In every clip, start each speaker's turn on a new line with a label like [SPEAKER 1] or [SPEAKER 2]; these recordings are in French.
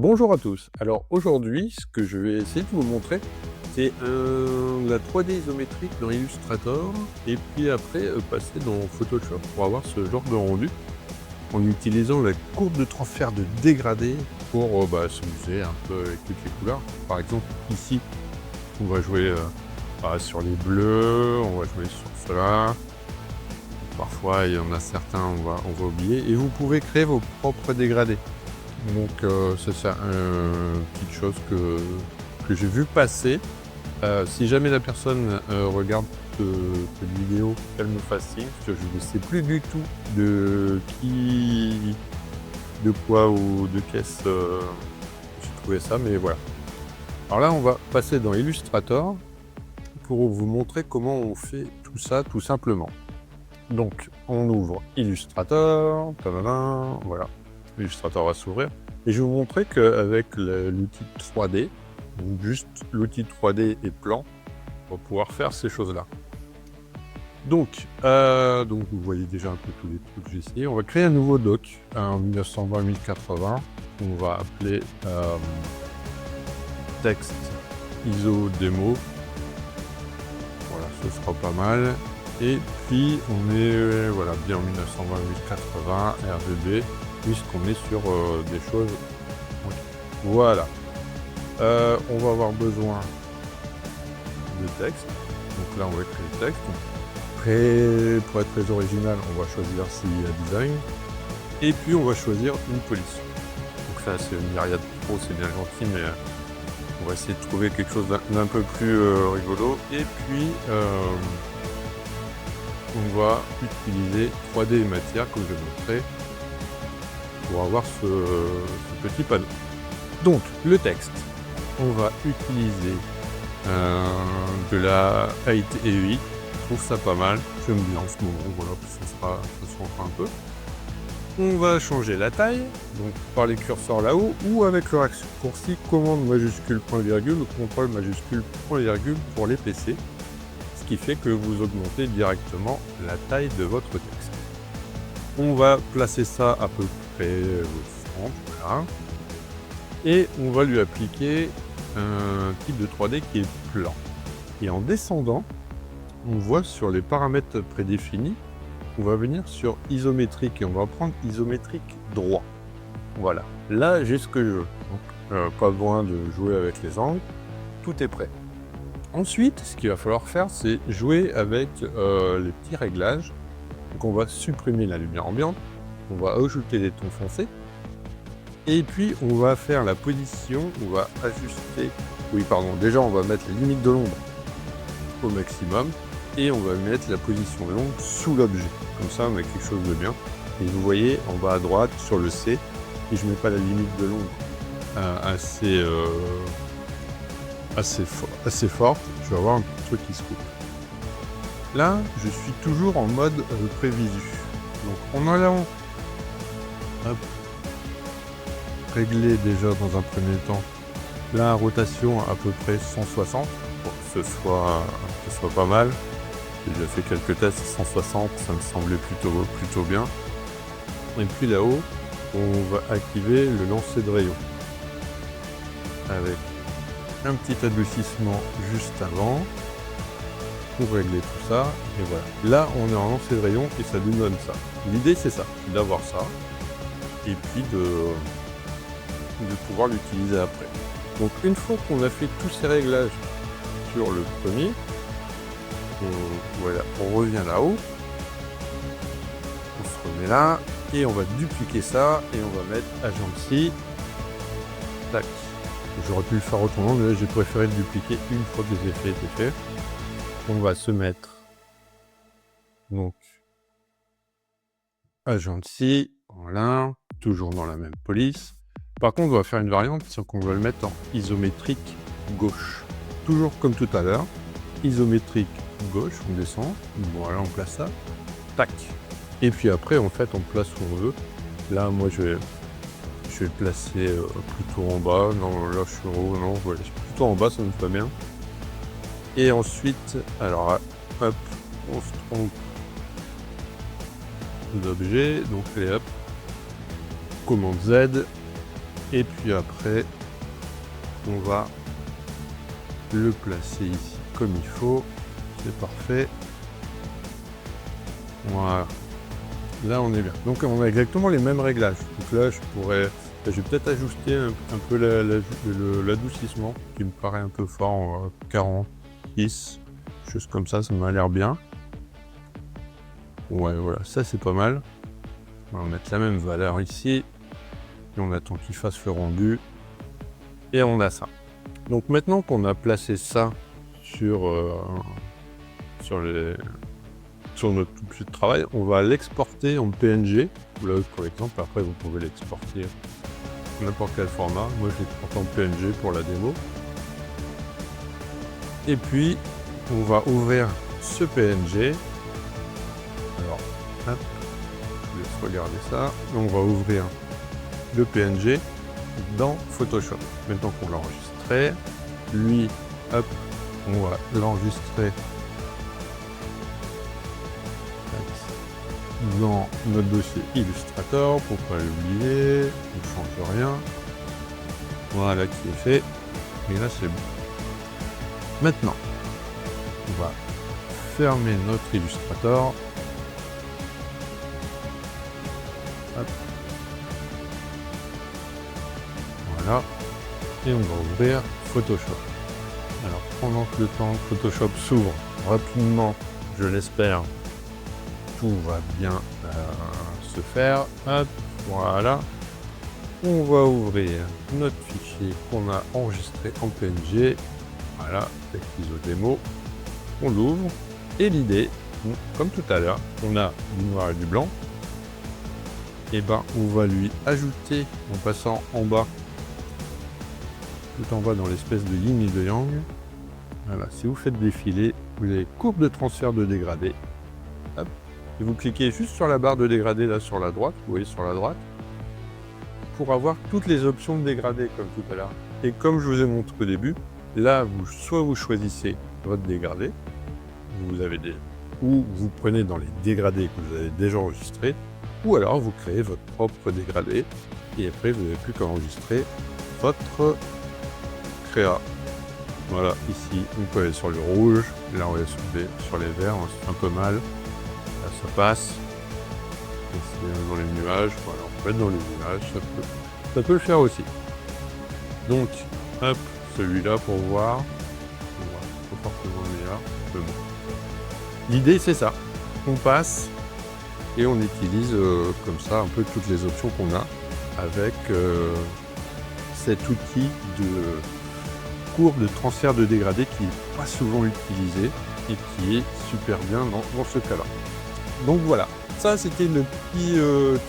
[SPEAKER 1] Bonjour à tous. Alors aujourd'hui, ce que je vais essayer de vous montrer, c'est la 3D isométrique dans Illustrator et puis après passer dans Photoshop pour avoir ce genre de rendu en utilisant la courbe de transfert de dégradé pour s'amuser un peu avec toutes les couleurs. Par exemple, ici, on va jouer sur les bleus, on va jouer sur cela. Parfois, il y en a certains, on va oublier. Et vous pouvez créer vos propres dégradés. Donc c'est ça, petite chose que j'ai vu passer. Si jamais la personne regarde cette vidéo, elle me fasse signe, parce que je ne sais plus du tout de qui, de quoi ou de qu'est-ce j'ai trouvé ça, mais voilà. Alors là, on va passer dans Illustrator pour vous montrer comment on fait tout ça tout simplement. Donc, on ouvre Illustrator, tadadam, voilà. Illustrator va s'ouvrir. Et je vais vous montrer qu'avec l'outil 3D, donc juste l'outil 3D et plan, on va pouvoir faire ces choses-là. Donc vous voyez déjà un peu tous les trucs que j'ai essayé. On va créer un nouveau doc en 1920-1080. On va appeler texte ISO démo. Voilà, ce sera pas mal. Et puis on est voilà, bien en 1920-1080 RGB, puisqu'on est sur des choses. Voilà. On va avoir besoin de texte. Donc là, on va écrire le texte. Pour être très original, on va choisir CIA Design. Et puis, on va choisir une police. Donc ça, c'est une myriade pro, c'est bien gentil, mais on va essayer de trouver quelque chose d'un peu plus rigolo. Et puis, on va utiliser 3D et matière, comme je vais montrer, pour avoir ce petit panneau. Donc, le texte, on va utiliser de la 8EI. Je trouve ça pas mal. J'aime bien en ce moment, voilà, ça se rend un peu. On va changer la taille, donc par les curseurs là-haut, ou avec le raccourci commande majuscule point virgule ou contrôle majuscule point virgule pour les PC, ce qui fait que vous augmentez directement la taille de votre texte. On va placer ça à peu près au centre, voilà. Et on va lui appliquer un type de 3D qui est plan. Et en descendant, on voit sur les paramètres prédéfinis, on va venir sur isométrique et on va prendre isométrique droit. Voilà, là j'ai ce que je veux. Donc, pas besoin de jouer avec les angles, tout est prêt. Ensuite, ce qu'il va falloir faire, c'est jouer avec les petits réglages. Donc on va supprimer la lumière ambiante, on va ajouter des tons foncés. Et puis, on va faire la position, on va ajuster... Oui, pardon, déjà, on va mettre les limites de l'ombre au maximum. Et on va mettre la position de l'ombre sous l'objet. Comme ça, on a quelque chose de bien. Et vous voyez, en bas à droite, sur le C, si je ne mets pas la limite de l'ombre assez forte, je vais avoir un petit truc qui se coupe. Là, je suis toujours en mode prévisu. Donc, en allant... Hop, régler déjà dans un premier temps la rotation à peu près 160 pour que ce soit pas mal. J'ai déjà fait quelques tests, 160 ça me semblait plutôt bien. Et puis là-haut, on va activer le lancer de rayon avec un petit adoucissement juste avant pour régler tout ça. Et voilà, là on est en lancer de rayon et ça nous donne ça. L'idée c'est ça, d'avoir ça et puis de pouvoir l'utiliser après. Donc une fois qu'on a fait tous ces réglages sur le premier, voilà, on revient là-haut, on se remet là, et on va dupliquer ça, et on va mettre agency, tac. J'aurais pu le faire autrement, mais là j'ai préféré le dupliquer une fois que les effets étaient faits. On va se mettre, donc, agency, voilà, toujours dans la même police. Par contre, on va faire une variante, c'est qu'on va le mettre en isométrique gauche. Toujours comme tout à l'heure, isométrique gauche, on descend, voilà, on place ça, tac. Et puis après, en fait, on place où on veut. Là, moi, je vais le placer plutôt en bas. Non, là, je suis en haut, non, voilà, plutôt en bas, ça me va bien. Et ensuite, alors, hop, on se trompe d'objet, donc, allez, hop, commande Z, Et puis après, on va le placer ici comme il faut. C'est parfait. Voilà. Là, on est bien. Donc, on a exactement les mêmes réglages. Donc là, je vais peut-être ajuster un peu l'adoucissement, qui me paraît un peu fort. 46, chose comme ça m'a l'air bien. Ouais, voilà, ça c'est pas mal. On va mettre la même valeur ici. Et on attend qu'il fasse le rendu. Et on a ça. Donc maintenant qu'on a placé ça sur notre outil de travail, on va l'exporter en PNG. Là, pour exemple, après vous pouvez l'exporter n'importe quel format. Moi, je l'exporte en PNG pour la démo. Et puis, on va ouvrir ce PNG. Alors, hop, je vous laisse regarder ça. On va ouvrir le PNG dans Photoshop. Maintenant qu'on l'a enregistré, lui, hop, on va l'enregistrer dans notre dossier Illustrator pour pas l'oublier. On ne change rien. Voilà qui est fait. Et là, c'est bon. Maintenant, on va fermer notre Illustrator. Hop. Voilà. Et on va ouvrir Photoshop. Alors, pendant que le temps que Photoshop s'ouvre rapidement, je l'espère, tout va bien se faire. Hop, voilà. On va ouvrir notre fichier qu'on a enregistré en PNG. Voilà, avec l'ISO démo. On l'ouvre. Et l'idée, comme tout à l'heure, on a du noir et du blanc. Et ben, on va lui ajouter en passant en bas, tout en bas dans l'espèce de yin et de yang. Voilà, si vous faites défiler, vous avez courbe de transfert de dégradé. Hop. Et vous cliquez juste sur la barre de dégradé là sur la droite, vous voyez sur la droite, pour avoir toutes les options de dégradé comme tout à l'heure. Et comme je vous ai montré au début, là, soit vous choisissez votre dégradé, ou vous prenez dans les dégradés que vous avez déjà enregistrés, ou alors vous créez votre propre dégradé, et après vous n'avez plus qu'à enregistrer votre créa. Voilà, ici, on peut aller sur le rouge, là on va sur les verts, c'est un peu mal, là ça passe, et c'est dans les nuages, voilà, on peut être dans les nuages, ça peut le faire aussi. Donc, hop, celui-là pour voir, pas forcément meilleur, mais bon. L'idée c'est ça, on passe et on utilise comme ça un peu toutes les options qu'on a avec cet outil de courbe de transfert de dégradé qui n'est pas souvent utilisé et qui est super bien dans ce cas-là. Donc voilà, ça c'était le petit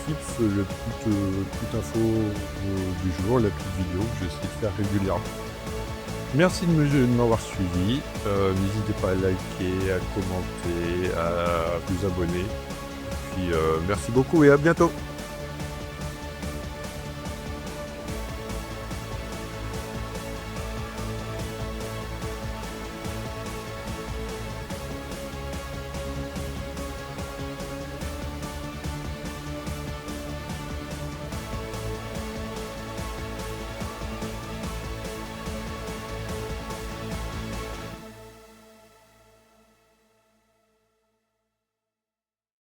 [SPEAKER 1] tips, le petite info du jour, la petite vidéo que j'essaie de faire régulièrement. Merci de m'avoir suivi, n'hésitez pas à liker, à commenter, à vous abonner. Et puis merci beaucoup et à bientôt.